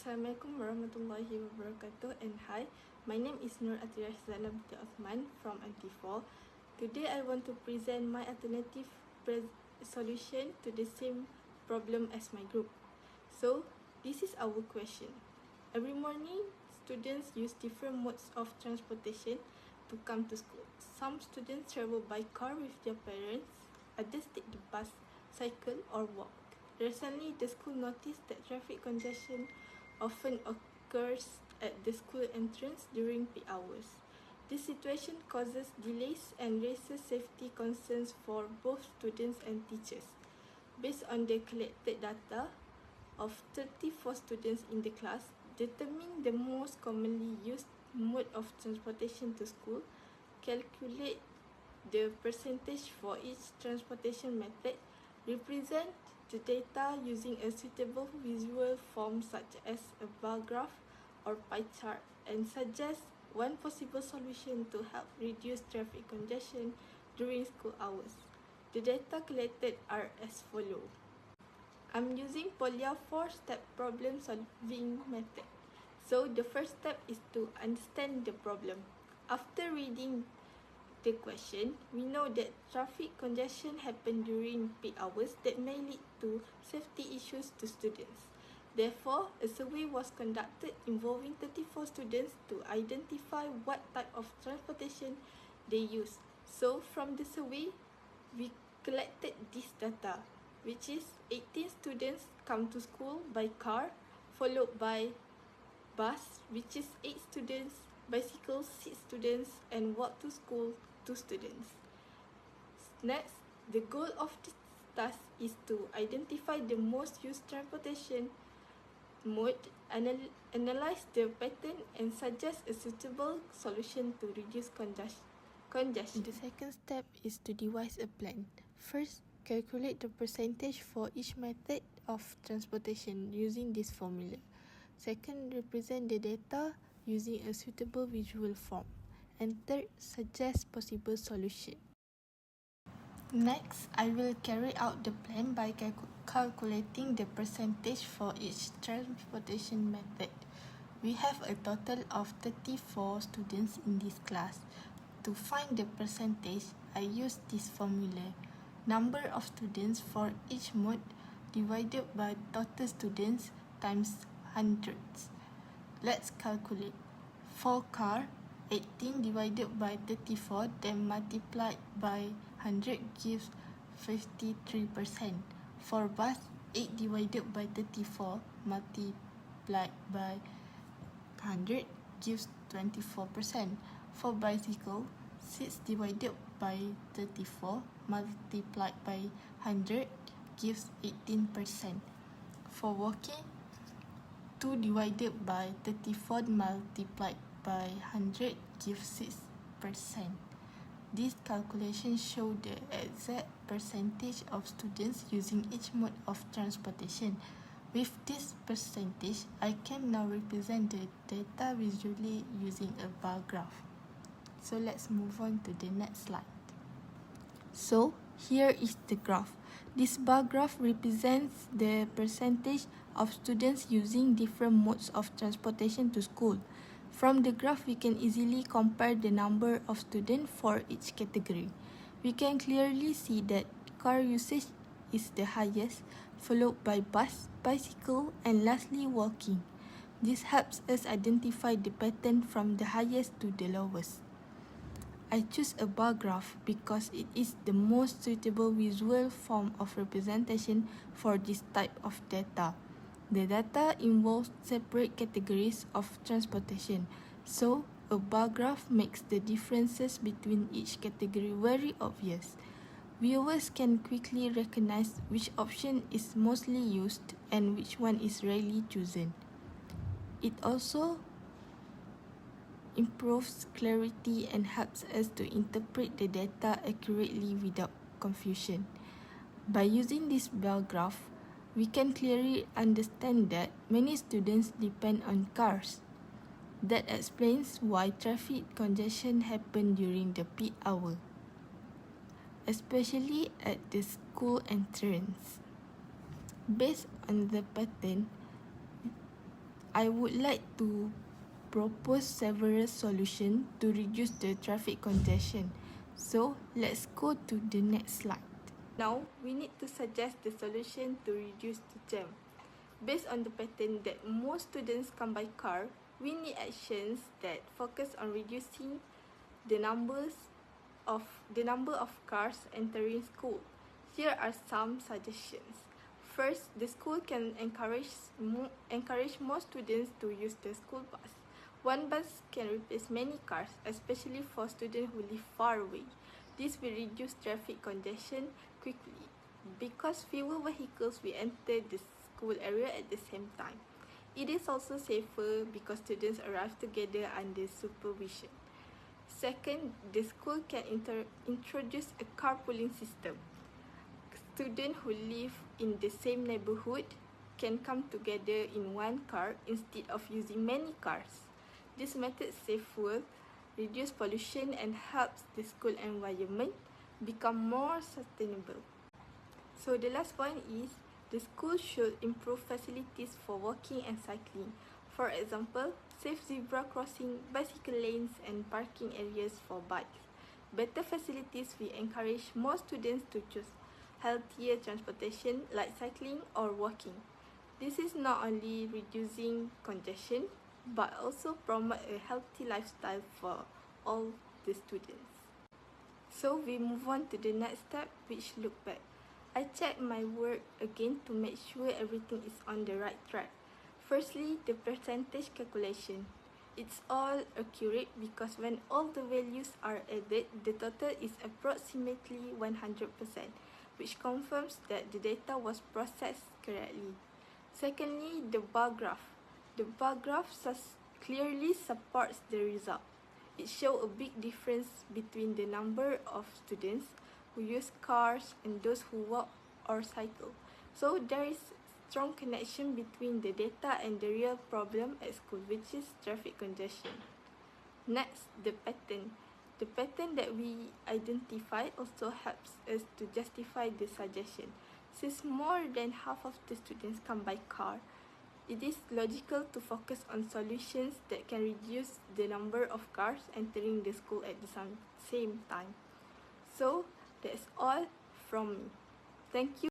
Assalamualaikum warahmatullahi wabarakatuh, and hi, my name is Nur Athirah Syazana Binti Othman from MT4. Today I want to present my alternative solution to the same problem as my group. So this is our question. Every morning, students use different modes of transportation to come to school. Some students travel by car with their parents, others take the bus, cycle or walk. Recently, the school noticed that traffic congestion often occurs at the school entrance during peak hours. This situation causes delays and raises safety concerns for both students and teachers. Based on the collected data of 34 students in the class, determine the most commonly used mode of transportation to school, calculate the percentage for each transportation method, represent the data using a suitable visual form such as a bar graph or pie chart, and suggest one possible solution to help reduce traffic congestion during school hours. The data collected are as follows. I'm using Polya 4-step problem solving method. So the first step is to understand the problem. After reading the question, we know that traffic congestion happens during peak hours that may lead to safety issues to students. Therefore, a survey was conducted involving 34 students to identify what type of transportation they use. So, from the survey, we collected this data, which is 18 students come to school by car, followed by bus, which is 8 students, bicycle 6 students, and walk to school 2 students. Next, the goal of this task is to identify the most used transportation mode, analyze the pattern, and suggest a suitable solution to reduce congestion. The second step is to devise a plan. First, calculate the percentage for each method of transportation using this formula. Second, represent the data using a suitable visual form. And third, suggest possible solution. Next, I will carry out the plan by calculating the percentage for each transportation method. We have a total of 34 students in this class. To find the percentage, I use this formula. Number of students for each mode divided by total students times hundreds. Let's calculate. For car, 18 divided by 34 then multiplied by 100 gives 53%. For bus, 8 divided by 34 multiplied by 100 gives 24%. For bicycle, 6 divided by 34 multiplied by 100 gives 18%. For walking, 2 divided by 34 multiplied by 100 gives 6%. These calculations show the exact percentage of students using each mode of transportation. With this percentage, I can now represent the data visually using a bar graph. So let's move on to the next slide. So here is the graph. This bar graph represents the percentage of students using different modes of transportation to school. From the graph, we can easily compare the number of students for each category. We can clearly see that car usage is the highest, followed by bus, bicycle, and lastly walking. This helps us identify the pattern from the highest to the lowest. I choose a bar graph because it is the most suitable visual form of representation for this type of data. The data involves separate categories of transportation, so a bar graph makes the differences between each category very obvious. Viewers can quickly recognize which option is mostly used and which one is rarely chosen. It also improves clarity and helps us to interpret the data accurately without confusion. By using this bar graph, we can clearly understand that many students depend on cars. That explains why traffic congestion happens during the peak hour, especially at the school entrance. Based on the pattern, I would like to propose several solutions to reduce the traffic congestion. So, let's go to the next slide. Now, we need to suggest the solution to reduce the jam. Based on the pattern that most students come by car, we need actions that focus on reducing the number of cars entering school. Here are some suggestions. First, the school can encourage more students to use the school bus. One bus can replace many cars, especially for students who live far away. This will reduce traffic congestion quickly because fewer vehicles will enter the school area at the same time. It is also safer because students arrive together under supervision. Second, the school can introduce a carpooling system. Students who live in the same neighborhood can come together in one car instead of using many cars. This method saves fuel, reduces pollution, and helps the school environment become more sustainable. So the last point is, the school should improve facilities for walking and cycling. For example, safe zebra crossing, bicycle lanes, and parking areas for bikes. Better facilities will encourage more students to choose healthier transportation like cycling or walking. This is not only reducing congestion, but also promote a healthy lifestyle for all the students. So we move on to the next step, which look back. I checked my work again to make sure everything is on the right track. Firstly, the percentage calculation. It's all accurate because when all the values are added, the total is approximately 100%, which confirms that the data was processed correctly. Secondly, the bar graph. The bar graph clearly supports the result. It shows a big difference between the number of students who use cars and those who walk or cycle. So there is strong connection between the data and the real problem at school, which is traffic congestion. Next, the pattern. The pattern that we identified also helps us to justify the suggestion. Since more than half of the students come by car, it is logical to focus on solutions that can reduce the number of cars entering the school at the same time. So, that's all from me. Thank you.